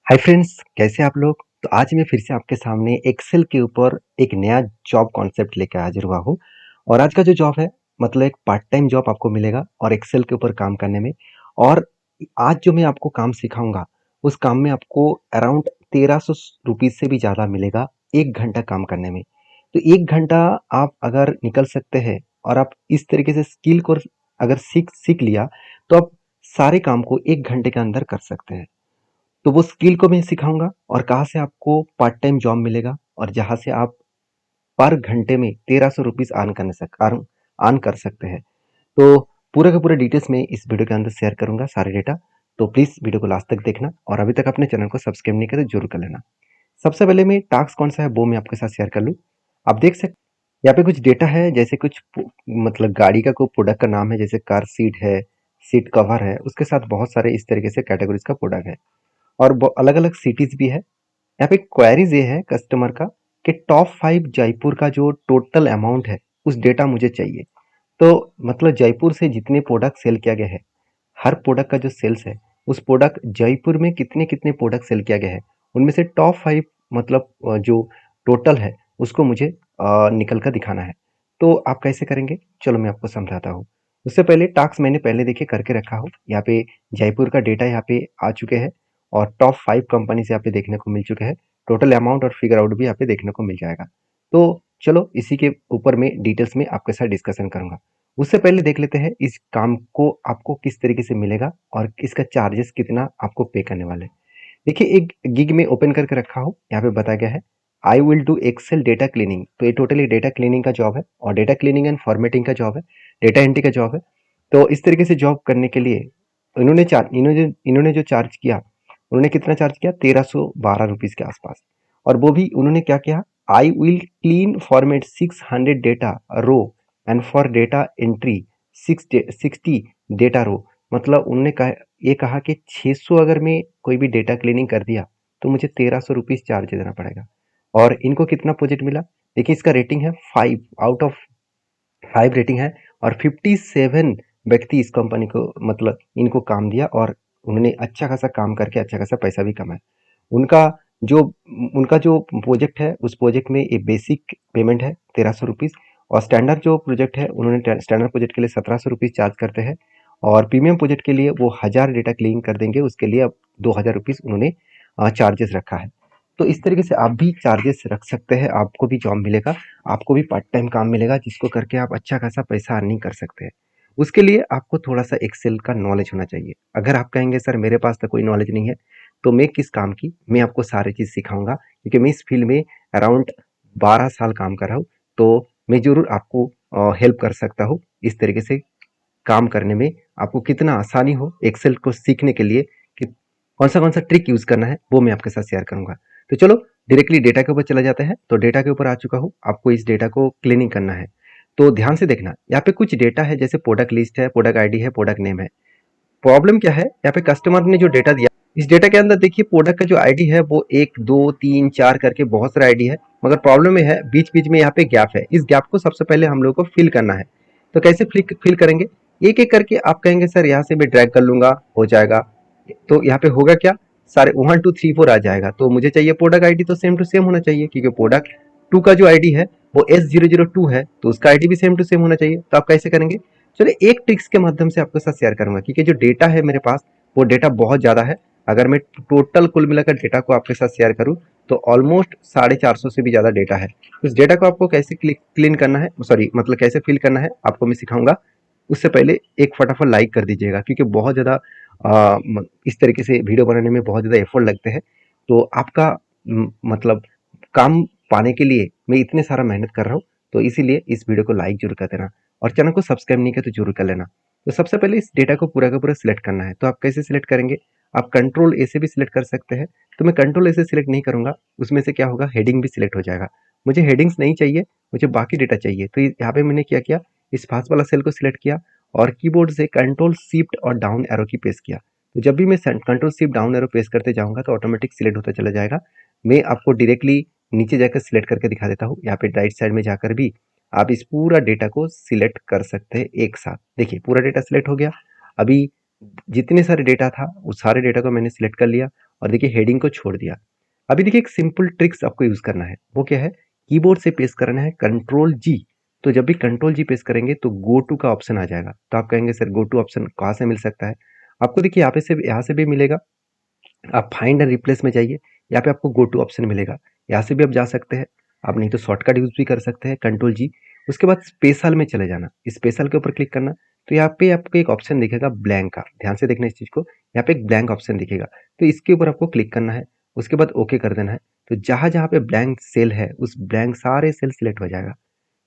Hi friends, कैसे आप लोग। तो आज मैं फिर से आपके सामने एक्सेल के ऊपर एक नया जॉब कॉन्सेप्ट लेकर हाजिर हुआ हूँ। और आज का जो जॉब है मतलब एक पार्ट टाइम जॉब आपको मिलेगा और एक्सेल के ऊपर काम करने में। और आज जो मैं आपको काम सिखाऊंगा उस काम में आपको अराउंड 1300 रुपीज से भी ज़्यादा मिलेगा 1 घंटा काम करने में। तो 1 घंटा आप अगर निकल सकते हैं और आप इस तरीके से स्किल को अगर सीख सीख लिया तो आप सारे काम को 1 घंटे के अंदर कर सकते हैं। तो वो स्किल को मैं सिखाऊंगा और कहाँ से आपको पार्ट टाइम जॉब मिलेगा और जहाँ से आप पर घंटे में 1300 रुपीज अर्न कर सकते हैं। तो पूरा का पूरा डिटेल्स में इस वीडियो के अंदर शेयर करूंगा सारे डेटा। तो प्लीज वीडियो को लास्ट तक देखना और अभी तक अपने चैनल को सब्सक्राइब नहीं किया तो जरूर कर लेना। सबसे पहले मैं टास्क कौन सा है वो मैं आपके साथ शेयर कर लूँ। आप देख सकते यहाँ पे कुछ डेटा है, जैसे मतलब गाड़ी का कोई प्रोडक्ट का नाम है, जैसे कार सीट है, सीट कवर है, उसके साथ बहुत सारे इस तरीके से कैटेगरीज का प्रोडक्ट है। और अलग अलग सिटीज भी है। यहाँ पे क्वेरीज ये है कस्टमर का कि टॉप 5 जयपुर का जो टोटल अमाउंट है उस डेटा मुझे चाहिए। तो मतलब जयपुर से जितने प्रोडक्ट सेल किया गया है, हर प्रोडक्ट का जो सेल्स है, उस प्रोडक्ट जयपुर में कितने कितने प्रोडक्ट सेल किया गया है, उनमें से टॉप 5 मतलब जो टोटल है उसको मुझे निकल कर दिखाना है। तो आप कैसे करेंगे, चलो मैं आपको समझाता हूँ। उससे पहले टास्क मैंने पहले देखिए करके रखा हूँ। यहाँ पे जयपुर का डेटा यहाँ पे आ चुके हैं और टॉप 5 कंपनी से यहाँ पे देखने को मिल चुके हैं। टोटल अमाउंट और फिगर आउट भी यहाँ पे देखने को मिल जाएगा। तो चलो इसी के ऊपर में डिटेल्स में आपके साथ डिस्कशन करूंगा। उससे पहले देख लेते हैं इस काम को आपको किस तरीके से मिलेगा और इसका चार्जेस कितना आपको पे करने वाले हैं। देखिए एक गिग में ओपन करके रखा हूँ, यहाँ पे बताया गया है I will do Excel data cleaning. तो ये टोटली डेटा क्लीनिंग का जॉब है और डेटा क्लीनिंग एंड फॉर्मेटिंग का जॉब है, डेटा एंट्री का जॉब है। तो इस तरीके से जॉब करने के लिए इन्होंने जो चार्ज किया, उन्होंने कितना चार्ज किया, 1312 रुपीज के आसपास। और वो भी उन्होंने क्या किया, I will clean format 600 data row and for data entry 60 data row. मतलब उन्होंने कहा, ये कहा कि 600 अगर मैं कोई भी डेटा क्लीनिंग कर दिया तो मुझे 1300 रुपीज चार्ज देना पड़ेगा। और इनको कितना प्रोजेक्ट मिला, देखिए इसका रेटिंग है 5 आउट ऑफ 5 रेटिंग है। और 57 व्यक्ति इस कंपनी को मतलब इनको काम दिया और उन्होंने अच्छा खासा काम करके अच्छा खासा पैसा भी कमाया। उनका जो उनका जो प्रोजेक्ट है उस प्रोजेक्ट में ये बेसिक पेमेंट है 1300 रुपीज। और स्टैंडर्ड जो प्रोजेक्ट है उन्होंने स्टैंडर्ड प्रोजेक्ट के लिए 1700 रुपीज चार्ज करते हैं। और प्रीमियम प्रोजेक्ट के लिए वो 1000 डेटा क्लीन कर देंगे, उसके लिए अब 2000 रुपीज उन्होंने चार्जेस रखा है। तो इस तरीके से आप भी चार्जेस रख सकते हैं, आपको भी जॉब मिलेगा, आपको भी पार्ट टाइम काम मिलेगा जिसको करके आप अच्छा खासा पैसा अर्निंग कर सकते हैं। उसके लिए आपको थोड़ा सा एक्सेल का नॉलेज होना चाहिए। अगर आप कहेंगे सर मेरे पास तो कोई नॉलेज नहीं है, तो मैं किस काम की, मैं आपको सारी चीज़ सिखाऊंगा क्योंकि मैं इस फील्ड में अराउंड 12 साल काम कर रहा हूँ। तो मैं जरूर आपको हेल्प कर सकता हूँ इस तरीके से काम करने में। आपको कितना आसानी हो एक्सेल को सीखने के लिए कि कौन सा ट्रिक यूज करना है वो मैं आपके साथ शेयर करूंगा। तो चलो डायरेक्टली डेटा के ऊपर चला जाते हैं। तो डेटा के ऊपर आ चुका हूँ, आपको इस डेटा को क्लीनिंग करना है। तो ध्यान से देखना, यहाँ पे कुछ डेटा है, जैसे प्रोडक्ट लिस्ट है, प्रोडक्ट आईडी है, प्रोडक्ट नेम है। प्रॉब्लम क्या है, यहाँ पे कस्टमर ने जो डेटा दिया, इस डेटा के अंदर देखिए प्रोडक्ट का जो आईडी है वो 1 2 3 4 करके बहुत सारा आईडी है। मगर प्रॉब्लम ये है बीच बीच में यहाँ पे गैप है, इस गैप को सबसे पहले हम लोग को फिल करना है। तो कैसे फिल करेंगे, एक एक करके आप कहेंगे सर यहाँ से मैं ड्रैग कर लूंगा हो जाएगा। तो यहाँ पे होगा क्या, सारे 1 2 3 4 आ जाएगा। तो मुझे चाहिए प्रोडक्ट आईडी तो सेम टू सेम होना चाहिए क्योंकि प्रोडक्ट 2 का जो आईडी है वो S002 है, तो उसका आईडी भी सेम टू सेम होना चाहिए। तो आप कैसे करेंगे, चलिए एक ट्रिक्स के माध्यम से आपके साथ शेयर करूंगा क्योंकि जो डेटा है मेरे पास वो डेटा बहुत ज़्यादा है। अगर मैं टोटल कुल मिलाकर डेटा को आपके साथ शेयर करूं तो ऑलमोस्ट 450 से भी ज़्यादा डेटा है। उस डेटा को आपको कैसे क्लीन करना है, सॉरी मतलब कैसे फिल करना है आपको मैं सिखाऊंगा। उससे पहले एक फटाफट लाइक कर दीजिएगा क्योंकि बहुत ज़्यादा इस तरीके से वीडियो बनाने में बहुत ज़्यादा एफर्ट लगते हैं। तो आपका मतलब काम पाने के लिए मैं इतने सारा मेहनत कर रहा हूँ, तो इसीलिए इस वीडियो को लाइक जरूर कर देना और चैनल को सब्सक्राइब नहीं किया तो जरूर कर लेना। तो सबसे पहले इस डेटा को पूरा का पूरा सिलेक्ट करना है। तो आप कैसे सिलेक्ट करेंगे, आप कंट्रोल ए से भी सिलेक्ट कर सकते हैं। तो मैं कंट्रोल ए से सिलेक्ट नहीं करूंगा, उसमें से क्या होगा हेडिंग भी सिलेक्ट हो जाएगा। मुझे हेडिंग्स नहीं चाहिए, मुझे बाकी डेटा चाहिए। तो यहाँ पे मैंने क्या किया, इस पास वाला सेल को सिलेक्ट किया और कीबोर्ड से कंट्रोल शिफ्ट और डाउन एरो की प्रेस किया। तो जब भी मैं control shift down arrow press करते जाऊंगा तो ऑटोमेटिक सिलेक्ट होता चला जाएगा। मैं आपको डायरेक्टली नीचे जाकर सिलेक्ट करके दिखा देता हूँ। यहाँ पे राइट साइड में जाकर भी आप इस पूरा डेटा को सिलेक्ट कर सकते हैं एक साथ। देखिए पूरा डेटा सिलेक्ट हो गया। अभी जितने सारे डेटा था उस सारे डेटा को मैंने सिलेक्ट कर लिया और देखिए हेडिंग को छोड़ दिया। अभी देखिए एक सिंपल ट्रिक्स आपको यूज़ करना है, वो क्या है, कीबोर्ड से पेस्ट करना है कंट्रोल जी। तो जब भी कंट्रोल जी पेस्ट करेंगे तो गो टू का ऑप्शन आ जाएगा। तो आप कहेंगे सर गो टू ऑप्शन कहाँ से मिल सकता है? आपको देखिए यहाँ से भी मिलेगा। आप फाइंड एंड रिप्लेस में जाइए, यहाँ पे आपको गो टू ऑप्शन मिलेगा, यहाँ से भी आप जा सकते हैं। आप नहीं तो शॉर्टकट यूज भी कर सकते हैं कंट्रोल जी। उसके बाद स्पेशल में चले जाना, स्पेशल के ऊपर क्लिक करना। तो यहाँ पे आपको एक ऑप्शन दिखेगा ब्लैंक का, ध्यान से देखना इस चीज को। यहाँ पे एक ब्लैंक ऑप्शन दिखेगा, तो इसके ऊपर आपको क्लिक करना है। उसके बाद ओके कर देना है। तो जहां जहां पे ब्लैंक सेल है उस ब्लैंक सारे सेल सिलेक्ट हो जाएगा।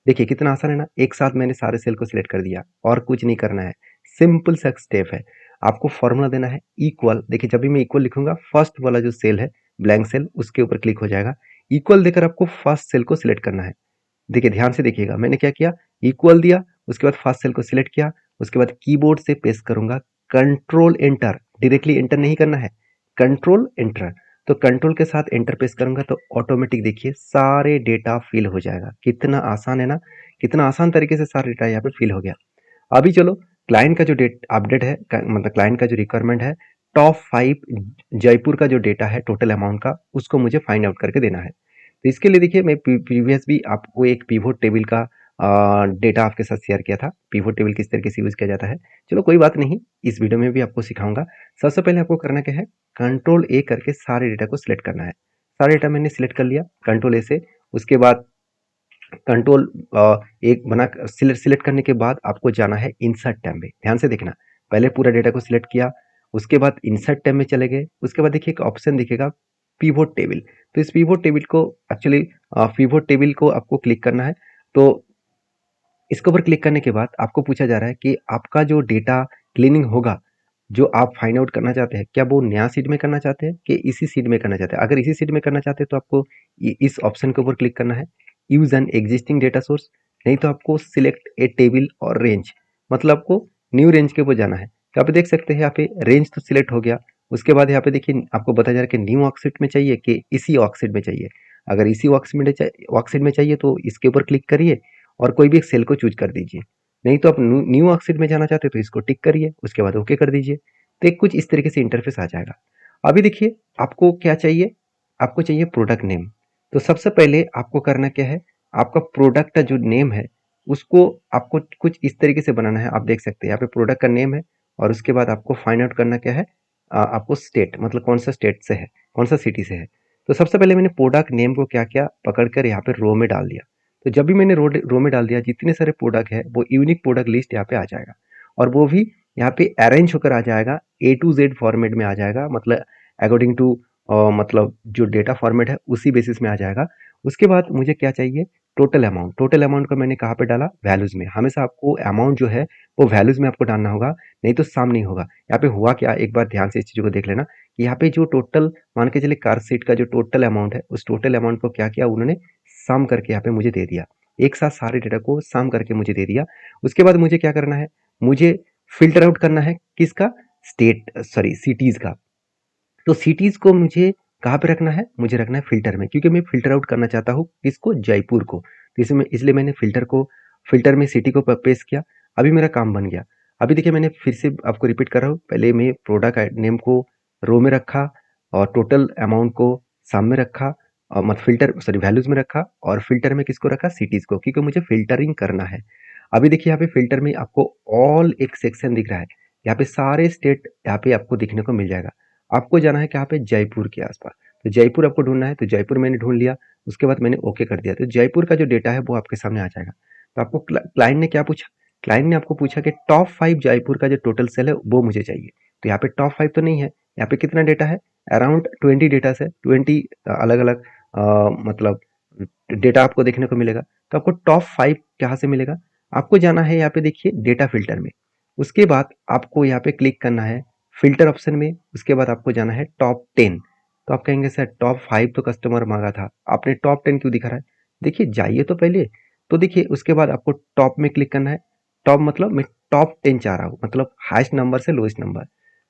देखिए कितना आसान है ना, एक साथ मैंने सारे सेल को सिलेक्ट कर दिया और कुछ नहीं करना है। सिंपल सा स्टेप है। आपको फॉर्मूला देना है इक्वल। देखिए जब भी मैं इक्वल लिखूंगा फर्स्ट वाला जो सेल है ब्लैंक सेल उसके ऊपर क्लिक हो जाएगा। इक्वल देकर आपको फर्स्ट सेल को सिलेक्ट करना है। देखिए ध्यान से देखिएगा मैंने क्या किया, इक्वल दिया, उसके बाद फर्स्ट सेल को सिलेक्ट किया, उसके बाद कीबोर्ड से पेस्ट करूंगा कंट्रोल एंटर। डायरेक्टली एंटर नहीं करना है, कंट्रोल एंटर। तो कंट्रोल के साथ एंटर प्रेस करूंगा तो ऑटोमेटिक देखिए सारे डेटा फिल हो जाएगा। कितना आसान है ना, कितना आसान तरीके से सारा डेटा यहाँ पे फिल हो गया। अभी चलो क्लाइंट का जो डेट अपडेट है, मतलब क्लाइंट का जो रिक्वायरमेंट है, टॉप 5 जयपुर का जो डेटा है टोटल अमाउंट का, उसको मुझे फाइंड आउट करके देना है। तो इसके लिए देखिए मैं प्रीवियस भी आपको एक पिवोट टेबल का डेटा आपके साथ शेयर किया था। पिवोट टेबल किस तरीके से यूज किया जाता है, चलो कोई बात नहीं, इस वीडियो में भी आपको सिखाऊंगा। सबसे पहले आपको करना क्या है, कंट्रोल ए करके सारे डेटा को सिलेक्ट करना है। सारे डेटा मैंने सिलेक्ट कर लिया कंट्रोल ए से। उसके बाद कंट्रोल एक बना सिलेक्ट करने के बाद आपको जाना है इंसर्ट टैब में। ध्यान से देखना, पहले पूरा डेटा को सिलेक्ट किया, उसके बाद इंसर्ट टैब में चले गए। उसके बाद देखिए एक ऑप्शन दिखेगा पिवोट टेबल। तो इस पिवोट टेबल को एक्चुअली पिवोट टेबल को आपको क्लिक करना है। तो इसके ऊपर क्लिक करने के बाद आपको पूछा जा रहा है कि आपका जो डेटा क्लीनिंग होगा, जो आप फाइंड आउट करना चाहते हैं, क्या वो नया सीट में करना चाहते हैं कि इसी सीट में करना चाहते हैं। अगर इसी सीट में करना चाहते हैं तो आपको इस ऑप्शन के ऊपर क्लिक करना है, use an existing data source. नहीं तो आपको सिलेक्ट ए टेबल और रेंज, मतलब आपको न्यू रेंज के ऊपर जाना है। तो आप देख सकते हैं यहाँ पे रेंज तो सिलेक्ट हो गया। उसके बाद यहाँ पे देखिए आपको बताया जा रहा है कि न्यू वर्कशीट में चाहिए कि इसी वर्कशीट में चाहिए। अगर इसी वर्कशीट में चाहिए तो इसके ऊपर क्लिक करिए और कोई भी एक सेल को चूज कर दीजिए। नहीं तो आप न्यू वर्कशीट में जाना चाहते हो तो इसको टिक करिए, उसके बाद ओके कर दीजिए। तो एक कुछ इस तरीके से इंटरफेस आ जाएगा। अभी देखिए आपको क्या चाहिए, आपको चाहिए प्रोडक्ट नेम। तो सबसे पहले आपको करना क्या है, आपका प्रोडक्ट का जो नेम है उसको आपको कुछ इस तरीके से बनाना है। आप देख सकते हैं यहाँ पे प्रोडक्ट का नेम है और उसके बाद आपको फाइंड आउट करना क्या है, आपको स्टेट, मतलब कौन सा स्टेट से है, कौन सा सिटी से है। तो सबसे पहले मैंने प्रोडक्ट नेम को क्या किया, पकड़कर यहाँ पे रो में डाल दिया। तो जब भी मैंने रो में डाल दिया, जितने सारे प्रोडक्ट है वो यूनिक प्रोडक्ट लिस्ट यहाँ पे आ जाएगा। और वो भी यहाँ पे अरेंज होकर आ जाएगा, ए टू जेड फॉर्मेट में आ जाएगा, मतलब अकॉर्डिंग टू मतलब जो डेटा फॉर्मेट है उसी बेसिस में आ जाएगा। उसके बाद मुझे क्या चाहिए, टोटल अमाउंट। टोटल अमाउंट को मैंने कहाँ पे डाला, वैल्यूज में। हमेशा आपको अमाउंट जो है वो वैल्यूज में आपको डालना होगा, नहीं तो सम नहीं होगा। यहाँ पे हुआ क्या, एक बार ध्यान से इस चीज को देख लेना। यहाँ पे जो टोटल मान के चले कार सीट का जो टोटल अमाउंट है, उस टोटल अमाउंट को क्या किया उन्होंने, सम करके यहाँ पे मुझे दे दिया। एक साथ सारे डेटा को सम करके मुझे दे दिया। उसके बाद मुझे क्या करना है, मुझे फिल्टर आउट करना है किसका, स्टेट सॉरी सिटीज का। तो सिटीज को मुझे कहाँ पे रखना है, मुझे रखना है फिल्टर में, क्योंकि मैं फिल्टर आउट करना चाहता हूँ किसको, जयपुर को। तो इसमें इसलिए मैंने फिल्टर में सिटी को पेस्ट किया। अभी मेरा काम बन गया। अभी देखिए मैंने फिर से आपको रिपीट कर रहा हूँ, पहले मैं प्रोडक्ट नेम को रो में रखा और टोटल अमाउंट को सम में रखा, और मत फिल्टर सॉरी वैल्यूज में रखा, और फिल्टर में किसको रखा, सिटीज को, क्योंकि मुझे फिल्टरिंग करना है। अभी देखिए यहाँ पे फिल्टर में आपको ऑल एक सेक्शन दिख रहा है, यहाँ पे सारे स्टेट यहाँ पे आपको दिखने को मिल जाएगा। आपको जाना है कहाँ पे, जयपुर के आसपास। तो जयपुर आपको ढूंढना है, तो जयपुर मैंने ढूंढ लिया। उसके बाद मैंने ओके कर दिया, तो जयपुर का जो डेटा है वो आपके सामने आ जाएगा। तो आपको क्लाइंट ने क्या पूछा, क्लाइंट ने आपको पूछा कि टॉप 5 जयपुर का जो टोटल सेल है वो मुझे चाहिए। तो यहाँ पे टॉप 5 तो नहीं है, यहाँ पे कितना डेटा है, अराउंड 20 डेटा से 20 अलग अलग मतलब डेटा आपको देखने को मिलेगा। तो आपको टॉप 5 कहाँ से मिलेगा, आपको जाना है यहाँ पे देखिए डेटा फिल्टर में। उसके बाद आपको यहाँ पे क्लिक करना है फिल्टर ऑप्शन में। उसके बाद आपको जाना है टॉप 10। तो आप कहेंगे सर टॉप 5 तो कस्टमर मांगा था, आपने टॉप 10 क्यों दिखा रहा है। देखिए जाइए तो पहले, तो देखिए उसके बाद आपको टॉप में क्लिक करना है। टॉप मतलब मैं टॉप 10 चाह रहा हूँ, मतलब हाईएस्ट नंबर से लोएस्ट नंबर।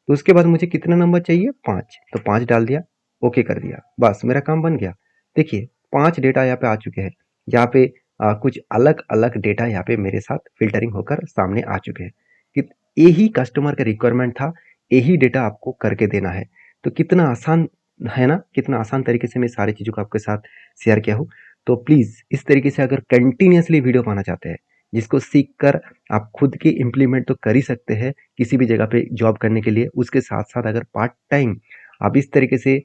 तो उसके बाद मुझे कितना नंबर चाहिए, 5, तो 5 डाल दिया, ओके कर दिया, बस मेरा काम बन गया। देखिए 5 डेटा यहाँ पे आ चुके हैं। यहाँ पे कुछ अलग अलग डेटा यहाँ पे मेरे साथ फिल्टरिंग होकर सामने आ चुके हैं कि यही कस्टमर का रिक्वायरमेंट था, यही डेटा आपको करके देना है। तो कितना आसान है ना? कितना आसान तरीके से मैं सारी चीज़ों को आपके साथ शेयर किया हूँ। तो प्लीज़ इस तरीके से अगर कंटिन्यूअसली वीडियो पाना चाहते हैं, जिसको सीख कर आप खुद की इम्प्लीमेंट तो कर ही सकते हैं किसी भी जगह पे जॉब करने के लिए, उसके साथ-साथ अगर पार्ट टाइम आप इस तरीके से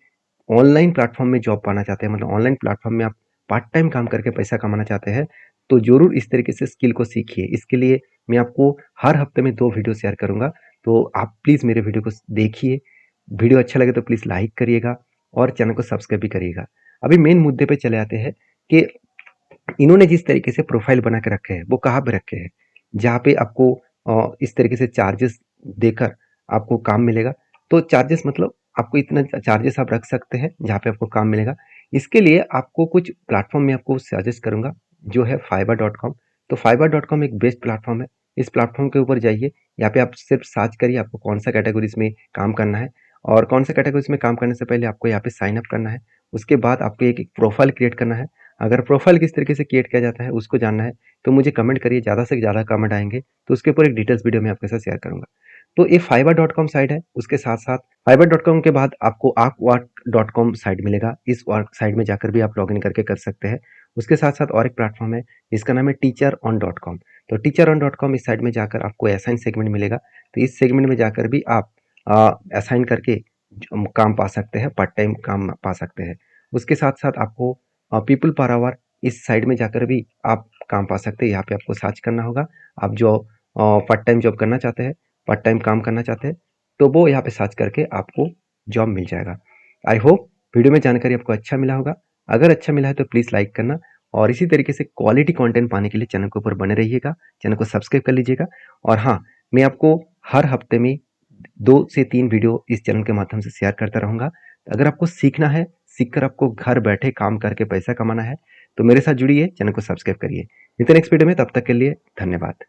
ऑनलाइन प्लेटफ़ॉर्म में जॉब पाना चाहते हैं, मतलब ऑनलाइन प्लेटफ़ॉर्म में आप पार्ट टाइम काम करके पैसा कमाना चाहते हैं, तो ज़रूर इस तरीके से स्किल को सीखिए। इसके लिए मैं आपको हर हफ्ते में 2 वीडियो शेयर करूँगा, तो आप प्लीज़ मेरे वीडियो को देखिए। वीडियो अच्छा लगे तो प्लीज़ लाइक करिएगा और चैनल को सब्सक्राइब भी करिएगा। अभी मेन मुद्दे पे चले आते हैं कि इन्होंने जिस तरीके से प्रोफाइल बना के रखे हैं, वो कहाँ पे रखे हैं? जहाँ पे आपको इस तरीके से चार्जेस देकर आपको काम मिलेगा। तो चार्जेस मतलब आपको इतना चार्जेस आप रख सकते हैं, जहाँ पे आपको काम मिलेगा। इसके लिए आपको कुछ प्लेटफ़ॉर्म मैं आपको सजेस्ट करूँगा, जो है fiverr.com। तो fiverr.com एक बेस्ट प्लेटफ़ॉर्म है। इस प्लेटफ़ॉर्म के ऊपर जाइए, यहाँ पे आप सिर्फ सर्च करिए आपको कौन-सा कैटेगरीज़ में काम करना है और कौन-सा कैटेगरीज़ में काम करने से पहले आपको यहाँ पे साइन अप करना है। उसके बाद आपको एक प्रोफाइल क्रिएट करना है। अगर प्रोफाइल किस तरीके से क्रिएट किया जाता है उसको जानना है तो मुझे कमेंट करिए, ज़्यादा से ज़्यादा कमेंट आएंगे तो उसके ऊपर एक डिटेल्स वीडियो मैं आपके साथ शेयर करूंगा। तो ये fiverr.com साइट है, उसके साथ साथ fiverr.com के बाद आपको upwork.com साइट मिलेगा। इस वर्क साइट में जाकर भी आप लॉगिन करके कर सकते हैं। उसके साथ साथ और एक प्लेटफॉर्म है, इसका नाम है teacheron.com। तो teacheron.com इस साइट में जाकर आपको असाइन सेगमेंट मिलेगा। तो इस सेगमेंट में जाकर भी आप असाइन करके काम पा सकते हैं, पार्ट टाइम काम पा सकते हैं। उसके साथ साथ आपको पीपल पर आवर इस साइड में जाकर भी आप काम पा सकते हैं। यहाँ पे आपको सर्च करना होगा। आप जो पार्ट टाइम जॉब करना चाहते हैं, पार्ट टाइम काम करना चाहते हैं, तो वो यहाँ पे सर्च करके आपको जॉब मिल जाएगा। आई होप वीडियो में जानकारी आपको अच्छा मिला होगा। अगर अच्छा मिला है तो प्लीज़ लाइक करना और इसी तरीके से क्वालिटी कंटेंट पाने के लिए चैनल के ऊपर बने रहिएगा, चैनल को सब्सक्राइब कर लीजिएगा। और हाँ, मैं आपको हर हफ्ते में 2 से 3 वीडियो इस चैनल के माध्यम से शेयर करता रहूँगा। अगर आपको सीखना है, सीखकर आपको घर बैठे काम करके पैसा कमाना है, तो मेरे साथ जुड़िए, चैनल को सब्सक्राइब करिए। मिलते हैं नेक्स्ट वीडियो में, तब तक के लिए धन्यवाद।